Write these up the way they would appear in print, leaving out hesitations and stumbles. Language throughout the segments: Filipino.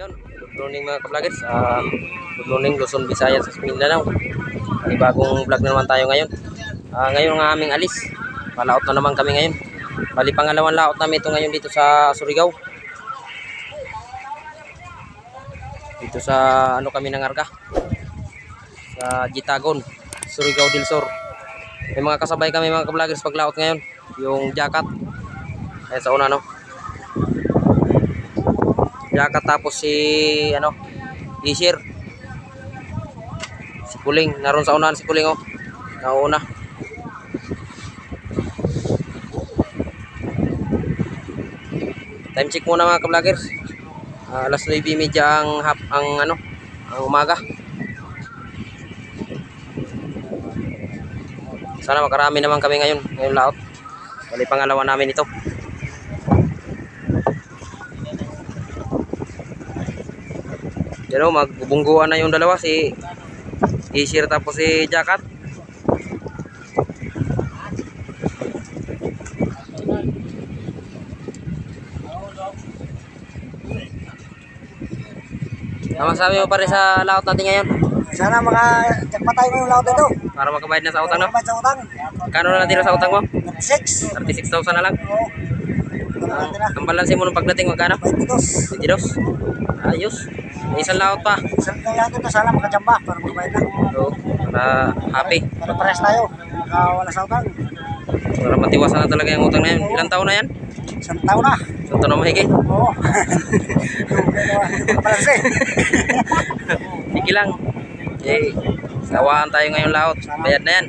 Yun, good morning mga ka-vloggers. Good morning Luzon, Visayas, sa Mindanao. Bagong vlog na naman tayo ngayon. Ngayon ang aming alis. Palaot na naman kami ngayon. Bali pangalawang laot namin ito ngayon dito sa Surigao. Dito sa ano kami nangarga. Sa Jitagon, Surigao del Sur. May mga kasabay kami mga ka-vloggers paglaot ngayon. Yung jacket. Ayan sa una no. Jacket tapos si ano Isir, si Kuling naroon sa unahan, si Kuling oh nauna. Time check muna mga ka-vloggers. Alas 9:30 ang ang umaga. Sana makarami naman kami ngayong laot. Bali pangalawa namin ito. Yan o, magbubungguan na yung dalawa, si Isir tapos si Jacket. Ano masabi mo pare sa laot natin ngayon? Sana maka-jackpot tayo ngayong laot ito. Para makabayad na sa utang no? Makabayad sa utang. Kano na natira sa utang mo? 36. 36,000 na lang. Oo. Ang balansin mo nung pagdating magkano? 22. 22. Ayos. May isang laot pa. Isang laot ito, sana makajamba para makabayad na. So, para happy. Para pares tayo. Wala sa utang. Para matiwasan na talaga yung utang na yan. Ilang taon na yan? Isang taon na. Isang taon na mahigit. Oo. Balanse. Sige lang. Okay. Sawaan tayo ngayong laot. Bayad na yan.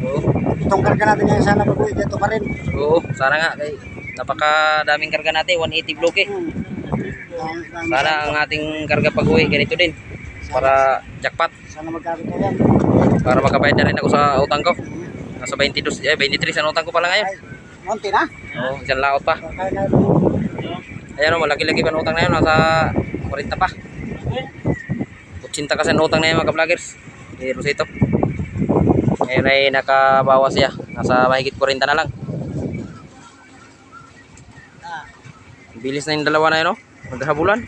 Oo. Itong karga natin ngayon sana babuhay dito pa rin. Oo. Sana nga. Kay napakadaming karga natin. 180 bloke. Sana ang ating karga pag-uwi ganito din. Para jackpot. Sana magkakito yan. Para makabayad na rin ako sa utang ko. Nasa 23 ang utang ko pala ngayon. Monty na. Oo. Isang laot pa. Ayan o. Malaki-laki pa ang utang na yun. Nasa 40 pa. 80 kasi ang utang na yun mga ka-vloggers. Pero ito. Ngayon ay nakabawas siya. Nasa mahigit 40 na lang. Bilis na yung dalawa na yun o. Maghahabulan.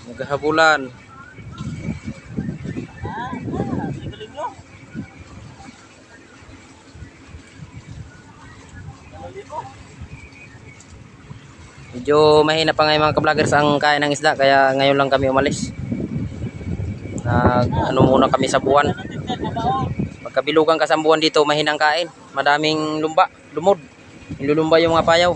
Maghahabulan. Medyo mahina pa ngayon mga ka-vloggers ang kain ng isda. Kaya ngayon lang kami umalis. Ano muna kami sa buwan. Pagkabilugan ka sa buwan dito, mahinang kain. Madaming lumod. Nilulumba yung mga payaw.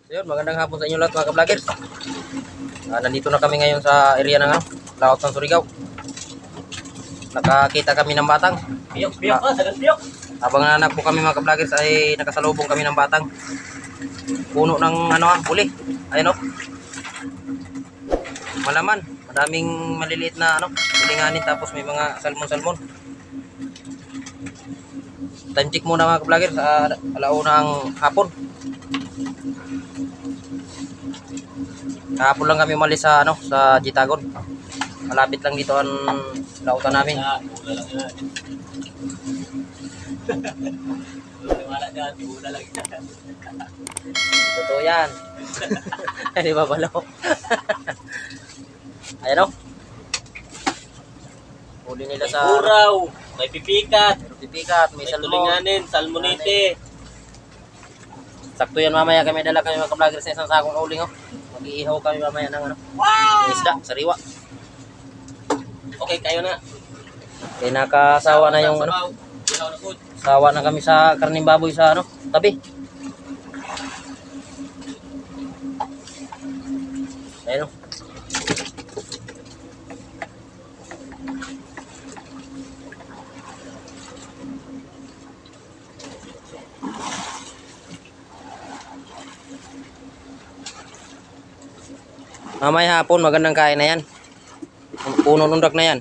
So yun, magandang hapon sa inyo lahat mga ka-vloggers. Nandito na kami ngayon sa area ng laot ng Surigao. Nakakita kami ng batang. Piyok ka, sagas piyok. Habang nanak po kami mga ka-vloggers ay nakasalubong kami ng batang. Puno ng huli. Ayun o. Malaman. Madaming maliliit na silinganin tapos may mga salmon-salmon. Time check muna mga ka-vloggers sa alaunang hapon. Kahapon lang kami umalis sa sa Jitagon. Malapit lang dito ang lautan namin. Wala lang yan. Wala dyan, wala lang yan. Totoo yan. Di ba balaw? Ayan o. Huli nila May sa buraw, may pipikat, pipikat, may may salmon. tulinganin, salmonite. Sakto yan mamaya kami dala kami mga ka-vloggers sa isang sakong uling o. Mag-iihaw kami mamaya ng isda, sariwa. Okay, kayo na. Kaya nakasawa na yung Sabaw. Ilaw na food. sawa na kami sa karning baboy sa tabi. Ayun o. Mamaya hapon magandang kain na yan. Puno nundak na yan.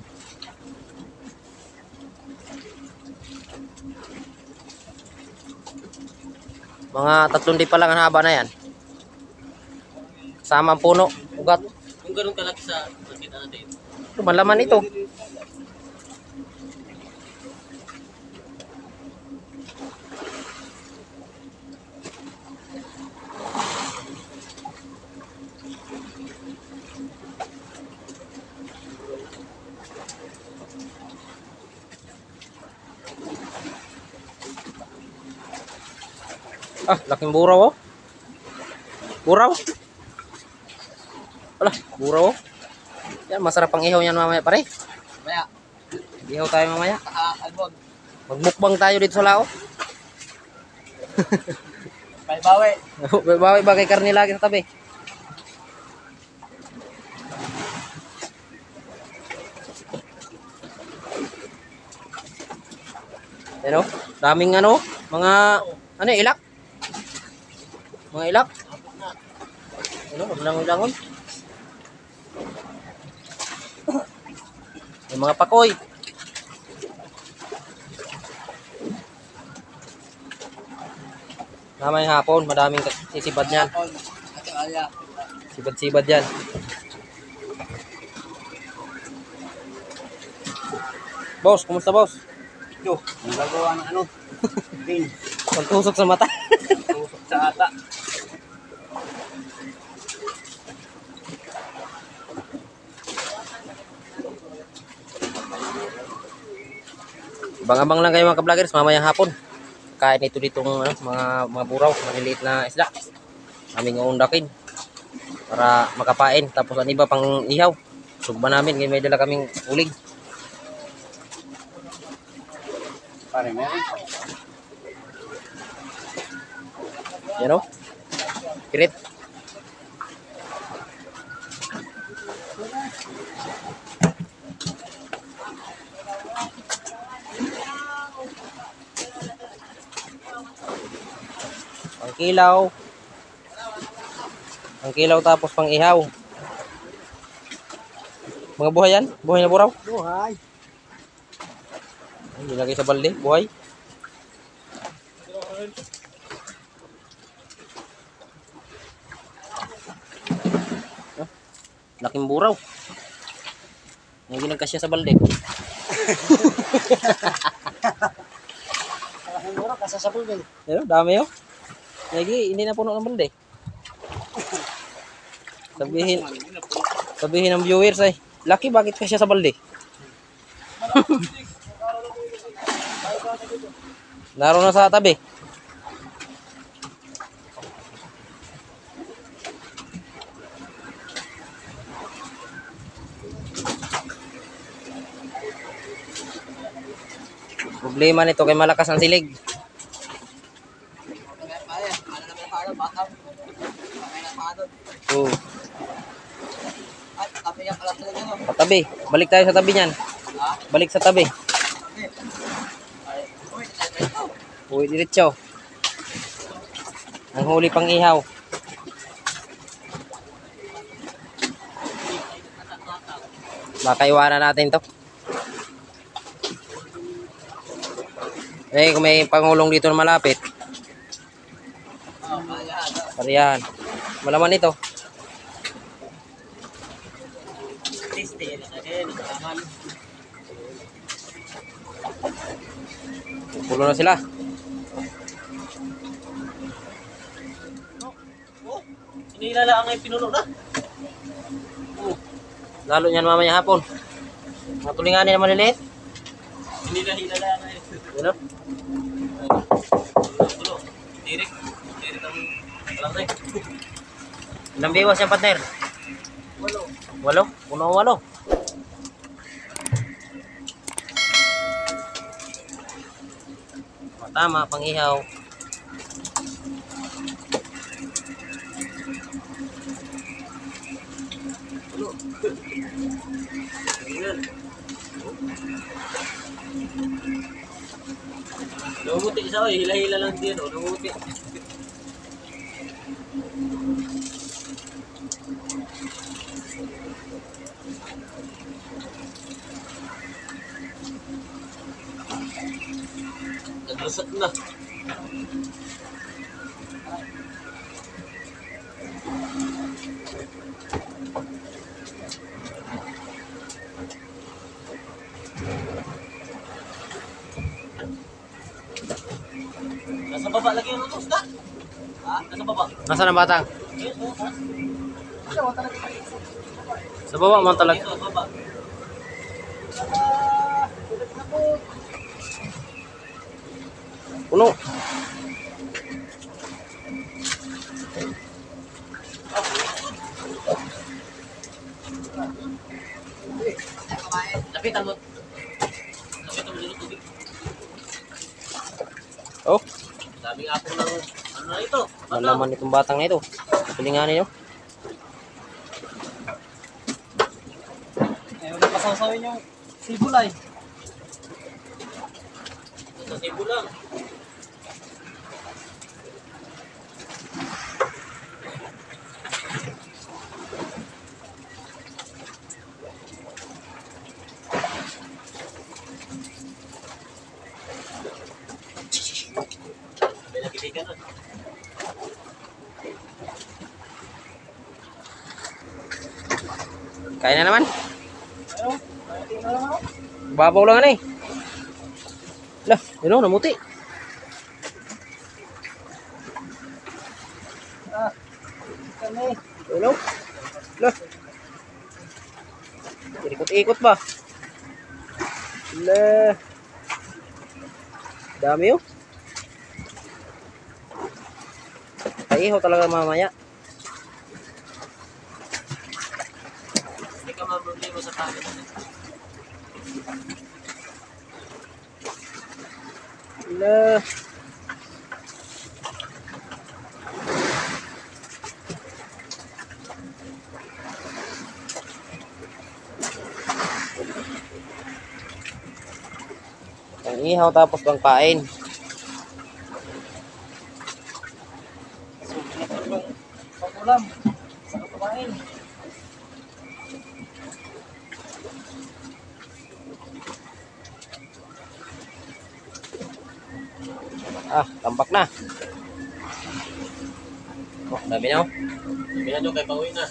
Mga 3 di pa lang ang haba na yan. Kasama ang puno, ugat. Kung ganun kalaki sa makita natin. Malaman ito. Laking buraw oh. Buraw. Wala, buraw oh. Yan, masarap ang ihaw yan mamaya pare. Maya, Ihaw tayo mamaya. albog. Magmukbang tayo dito sa lao. May bawi. Bawi bagay karni lagi sa tabi. Ano? Daming mga ilak. Mga ilak. Langon-langon. May mga pakoy. Namayang hapon, madaming sisibad niyan. Sibad-sibad yan. Boss, kumusta boss? Ito, nagagawa ng Bin. Pagtusok sa mata. Tusok sa ata. Abang-abang lang kayo mga ka-vloggers, mamayang hapon. Kain ito ditong mga buraw, maliliit na isda. Aming uundakin para makapain. Tapos ang iba pang ihaw. Sugba namin, may dala kaming uling. Pare, meron. Yan o. Kirit. Ang kilaw. Ang kilaw tapos pang ihaw. Mga buhay yan? Buhay na buraw? Buhay. Ay, nilagay sa balde. Buhay. Laking buraw. Yung ginagkasya sa balde. Malaking mura, kasasabol din. Pero dami yun. Lagi, hindi na puno ng balde. Sabihin ng viewers ay, Lucky, bakit kasya sa balde? Naroon na sa tabi. Problema nito kay malakas ang silig. Pare, ano naman ang halo, bakam. Kamay na halo. Oh, At kami yung alas talaga no. sa tabi. Balik tayo sa tabi niyan. Ha? Balik sa tabi. Kami. Ay, uy, tayo ito. Uy, diretso. Ang huli pang ihaw. Baka iwanan natin to. Eh, kung may pangulong dito na malapit, Oh, kaya. pariyan. Malaman ito. Tasty, nakagin, nakaman. Pulo na sila. Oh, sinilala ang ay pinuno na. Lalo niyan mamaya hapon. Mga tulinganin na maliliit. Hinila-hilala ang ay. Ano? Tulo. Tirik. Tirik ang alam na eh. Ilang biwas yung partner? Walo. 8? Puno 8. Tama, pang ihaw. Ayan. Lumuti isa o, hila-hila lang din o, lumuti. Naglusot na. Nasa baba lagi yung lutos na. Ha? Nasa baba. Nasaan ang batang? Yes, oh, ha? Sa baba mo talaga. Dito, baba. Puno. Lapitan mo. Lapitan mo dito tubig. Oh, Daming apong ng ano na ito. malaman itong batang na ito. Tulinganin nyo. Ayaw na pasawsawin yung sibulay. Sa sibo lang. May nagibigan nun. Kaya na naman. Ayaw. Ayaw na lang ako. Babaw lang ano eh. Lah, yun o, namuti. Ah, kami. Hello? Lah. Ikot-ikot ba? Lah. Dami oh. Paihaw talaga mamaya. Hindi ka maproblema sa kanin. Lah. Ang ihaw tapos pang kain. Pag-ulam. Sa kumain. Ah, tambak na. Oh, dami na oh. Sabihan nyo kay pauwi na.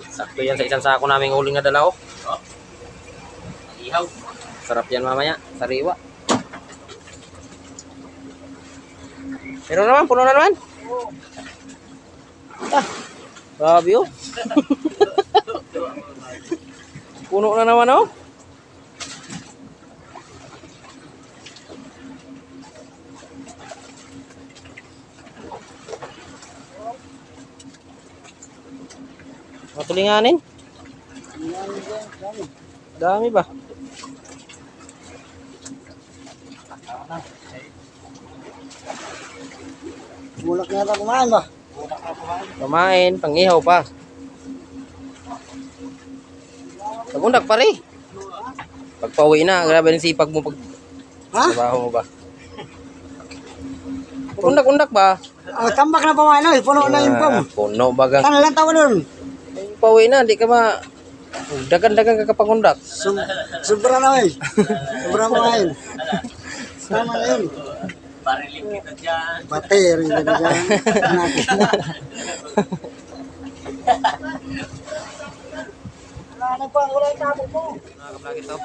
Sakto yan sa isang sako naming uling na dala oh. Oh. Ang ihaw. Sarap yan mamaya, sariwa. Pero naman, puno na naman. Oo. Ah, grabe oh. Puno na naman oh. Matulinganin? Dami ba? Mulak na yata kumain ba? Kumain, pangihaw pa. Pagundak pa rin. Pagpauwi na, grabe rin sipag mo pag Ha? trabaho mo ba? Undak-undak ba? Oh, tambak na pa ano, puno na yung pom. Puno baga. Tangan lang tawa doon. Pauwi na, di ka ma... Dagan-dagan ka kapagundak. Sobra na eh. Sobra pa ngayon. Tama na yun. Bariling kita dyan. Bate, rin ka dyan. Wala na pa, wala yung tabo mo. Nakablog ito.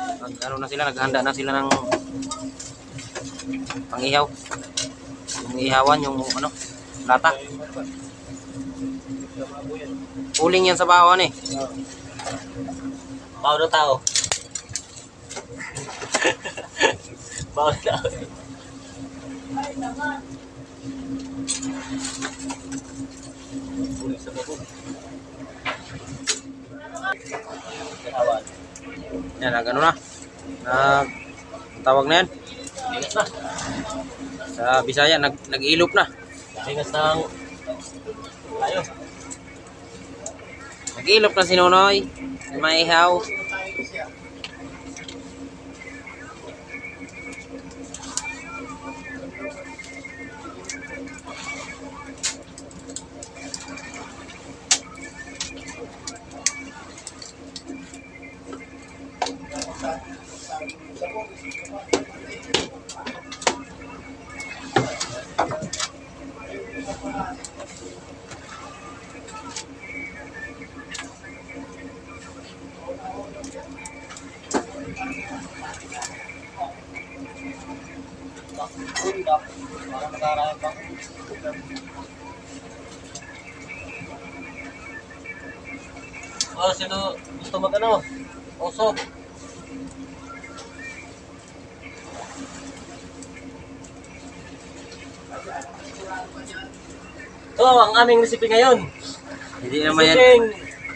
Ano na sila, naghanda na sila ng pangihaw. Yung ihawan, yung ano, lata. Uling yan sa bawan eh. Bawal na tao. Bawal na tao. Uling sa bako. Kawan. Yan, ano na. Tawag na yan. Ingat na. Sa Bisaya, nag-ilop na. Ingat ng tayo. Nag-ilop na si Nonoy. May ihaw. Oh, sino gusto mag-ano? Oso. Ito ang aming recipe ngayon. Hindi naman yan, Resipeng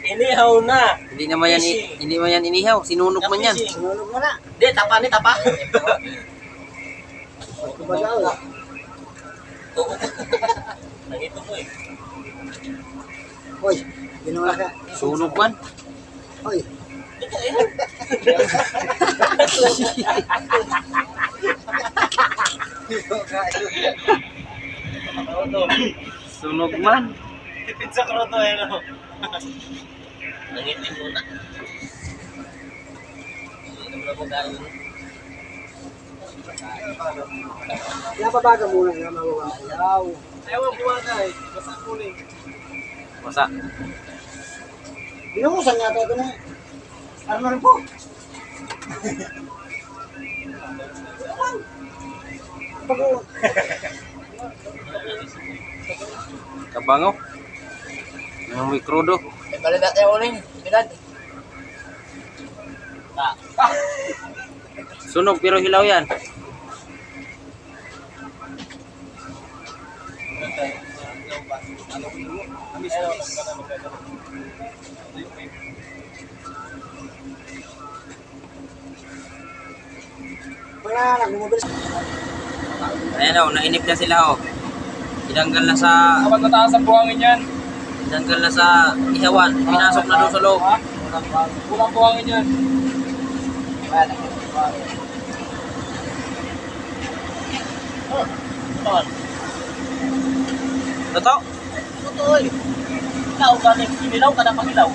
inihaw na. hindi naman yan, hindi naman yan inihaw. Sinunok man yan. Fishing. Sinulog mo na. Di, tapa ni tapa. Kumagaw. Oo. Nangito mo eh. Hoy, ginawa ka. Sunog man. Hoy, Sunog man. Tipid sa kroto eh, no? Nangitin muna. Hindi mo na mo kain. napabaga muna na mawawayaw. Ewan buwaga eh. Basta kuling. Masa. Binuhusan yata ito na. Ano rin po? Bago. Kabango. Yung may krudo. Balik natin yung uling. Bilad. Ta. Sunog pero hilaw yan. Wala na, bumabilis. Ayan o, nainip na sila o. Tinanggal na sa... Kapag nataas ang buhangin yan. Tinanggal na sa ihawan. Pinasok na doon sa loob. Kulang buhangin yan. Totoo? Totoo eh. Ikaw galing. Inilaw ka na pag-ilaw.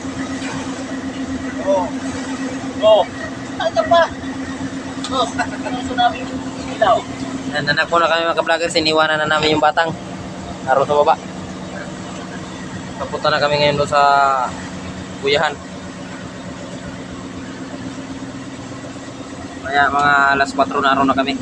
Oo. Oo. Ay ka pa. Oo. Gusto namin ilaw. Nanak po na kami mga ka-vloggers. Iniwanan na namin yung batang. Naroon sa baba. Papunta na kami ngayon doon sa Buyahan. Kaya mga alas 4 naroon na kami.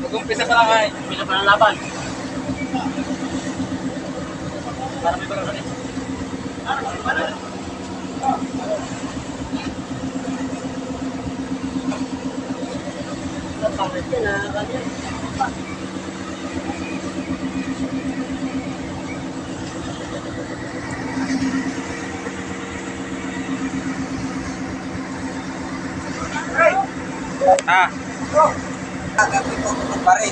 Mag-umpisa pa lang ay. Umpisa pa lang laban. Para may barang ulit. Ah, Kagabi ko pare.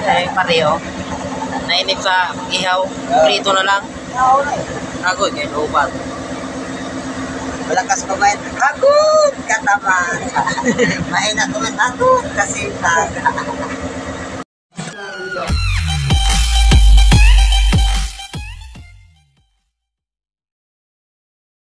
eh, pareho. Nainip sa ihaw. Prito na lang. Ako, kaya lupat. Malakas pa ba yun? Hagot! Kataman! Mahina ko man hagot kasi